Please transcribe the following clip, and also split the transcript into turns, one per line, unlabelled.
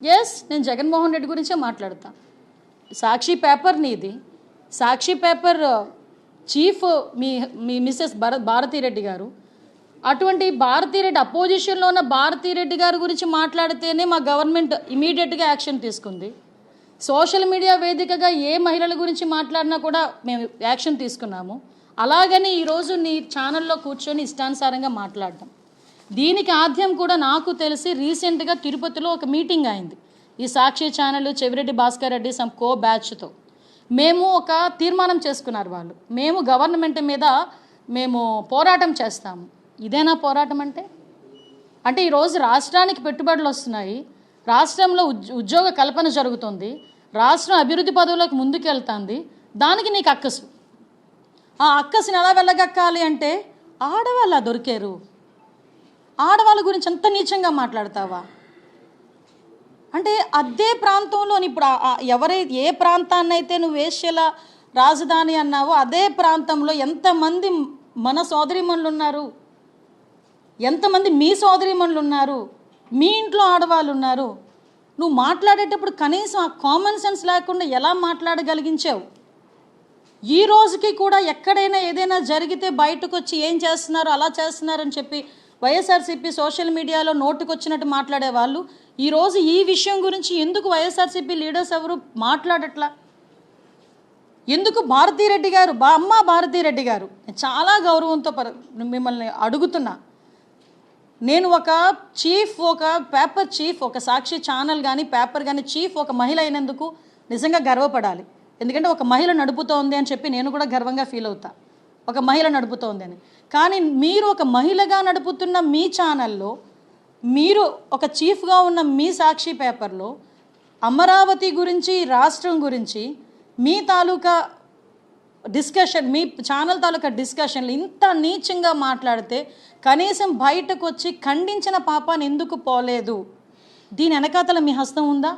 Yes, నేను జగన్మోహన్ రెడ్డి గురించే మాట్లాడతా. సాక్షి పేపర్ నీది. సాక్షి పేపర్ చీఫ్ మీ మీ మిస్సెస్ భారతీరెడ్డి గారు. అటువంటి భారతీరెడ్డి అపోజిషన్లో ఉన్న భారతీరెడ్డి గారి గురించి మాట్లాడితేనే మా గవర్నమెంట్ ఇమీడియట్గా యాక్షన్ తీసుకుంది. సోషల్ మీడియా వేదికగా ఏ మహిళల గురించి మాట్లాడినా కూడా మేము యాక్షన్ తీసుకున్నాము. అలాగని ఈరోజు నీ ఛానల్లో కూర్చొని ఇష్టానుసారంగా మాట్లాడటం, దీనికి ఆద్యం కూడా నాకు తెలిసి రీసెంట్గా తిరుపతిలో ఒక మీటింగ్ అయింది. ఈ సాక్షి ఛానల్ చెవిరెడ్డి భాస్కర్ రెడ్డి సమ్ కో బ్యాచ్తో మేము ఒక తీర్మానం చేసుకున్నారు వాళ్ళు. మేము గవర్నమెంట్ మీద మేము పోరాటం చేస్తాము. ఇదేనా పోరాటం అంటే? అంటే ఈరోజు రాష్ట్రానికి పెట్టుబడులు వస్తున్నాయి, రాష్ట్రంలో ఉద్యోగ కల్పన జరుగుతుంది, రాష్ట్రం అభివృద్ధి పదవులకు ముందుకెళ్తుంది, దానికి నీకు అక్కసు. ఆ అక్కసుని ఎలా వెళ్ళగక్కాలి అంటే ఆడవాళ్ళ దొరికారు. ఆడవాళ్ళ గురించి అంత నీచంగా మాట్లాడతావా? అంటే అదే ప్రాంతంలో ఇప్పుడు ఏ ప్రాంతాన్నైతే నువ్వు వేశ్యల రాజధాని అన్నావో అదే ప్రాంతంలో ఎంతమంది మన సోదరీమణులు ఉన్నారు, ఎంతమంది మీ సోదరీమణులు ఉన్నారు, మీ ఇంట్లో ఆడవాళ్ళు ఉన్నారు. నువ్వు మాట్లాడేటప్పుడు కనీసం ఆ కామన్ సెన్స్ లేకుండా ఎలా మాట్లాడగలిగించావు? ఈ రోజుకి కూడా ఎక్కడైనా ఏదైనా జరిగితే బయటకు వచ్చి ఏం చేస్తున్నారు, అలా చేస్తున్నారని చెప్పి వైఎస్ఆర్సీపీ సోషల్ మీడియాలో నోటుకొచ్చినట్టు మాట్లాడే వాళ్ళు ఈరోజు ఈ విషయం గురించి ఎందుకు వైఎస్ఆర్సీపీ లీడర్స్ ఎవరు మాట్లాడట్లా? ఎందుకు భారతీరెడ్డి గారు అమ్మ భారతీరెడ్డి గారు, చాలా గౌరవంతో మిమ్మల్ని అడుగుతున్నా. నేను ఒక చీఫ్, ఒక పేపర్ చీఫ్, ఒక సాక్షి ఛానల్ కానీ పేపర్ కానీ చీఫ్ ఒక మహిళ అయినందుకు నిజంగా గర్వపడాలి. ఎందుకంటే ఒక మహిళ నడుపుతోంది అని చెప్పి నేను కూడా గర్వంగా ఫీల్ అవుతా, ఒక మహిళ నడుపుతోంది అని. కానీ మీరు ఒక మహిళగా నడుపుతున్న మీ ఛానల్లో, మీరు ఒక చీఫ్గా ఉన్న మీ సాక్షి పేపర్లో అమరావతి గురించి, రాష్ట్రం గురించి మీ తాలూకా డిస్కషన్, మీ ఛానల్ తాలూకా డిస్కషన్లు ఇంత నీచంగా మాట్లాడితే కనీసం బయటకు వచ్చి ఖండించిన పాపాన్ని ఎందుకు పోలేదు? దీని వెనకాతల మీ హస్తం ఉందా?